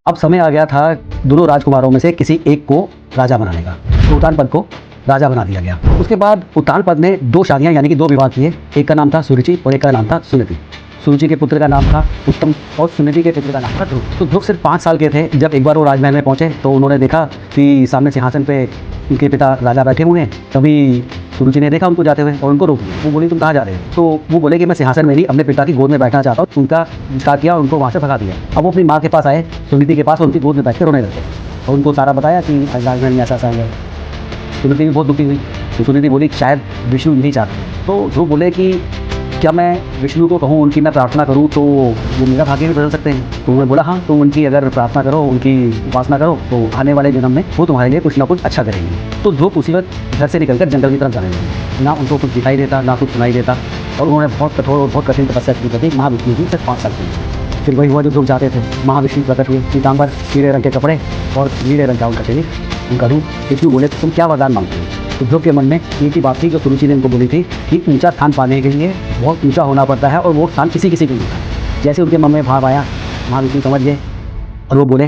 अब समय आ गया था दोनों राजकुमारों में से किसी एक को राजा बनाने का। तो उत्तानपद को राजा बना दिया गया। उसके बाद उत्तानपद ने 2 शादियां यानी कि 2 विवाह किए। एक का नाम था सुरुचि और एक का नाम था सुनीति। सुरुचि के पुत्र का नाम था उत्तम और सुनीति के पुत्र का नाम था ध्रुव। तो ध्रुव सिर्फ 5 साल के थे जब एक बार वो राजमहल में पहुंचे तो उन्होंने देखा कि सामने सिंहासन पे उनके पिता राजा बैठे हुए हैं। तभी सुरुचि ने देखा उनको जाते हुए और उनको रोक लिया। वो बोली तुम कहाँ जा रहे हो? तो वो बोले कि मैं सिंहासन में नहीं अपने पिता की गोद में बैठना चाहता हूँ। उनका विस्तार किया और उनको वहाँ से भगा दिया। अब वो अपनी माँ के पास आए, सुनीति के पास, और उनकी गोद में बैठ कर रोने लगे और उनको सारा बताया कि राजमहल में ऐसा है। सुनीति भी बहुत दुखी हुई। तो सुनीति बोली शायद विष्णु नहीं चाहते। तो ध्रुव बोले कि क्या मैं विष्णु को कहूँ उनकी मैं प्रार्थना करूँ तो वो मेरा भाग्य भी बदल सकते हैं? तो उन्होंने बोला हाँ, तुम उनकी अगर प्रार्थना करो, उनकी उपासना करो तो आने वाले जन्म में वो तुम्हारे लिए कुछ ना कुछ अच्छा करेंगे। तो ध्रुव उसी वक्त घर से निकलकर जंगल की तरफ जाने लगे। ना उनको कुछ दिखाई देता ना कुछ सुनाई देता और उन्होंने बहुत कठोर और बहुत कठिन तपस्या शुरू कर दी। महाविष्णु की सिर्फ 5 साल की। फिर वही हुआ जो ध्रुव चाहते थे। महाविष्णु प्रकट हुए, पीताम्बर, पीले रंग के कपड़े और नीले रंग का उनका शरीर, उनका रूप। विष्णु बोले तुम क्या वरदान मांगते हो? तो ध्रुव के मन में एक ही बात थी जो सुरुचि ने उनको बोली थी कि ऊंचा स्थान पाने के लिए बहुत ऊंचा होना पड़ता है और वो स्थान किसी किसी को मिलता है। जैसे उनके मन में भाव आया, महाविष्णु समझ गए और वो बोले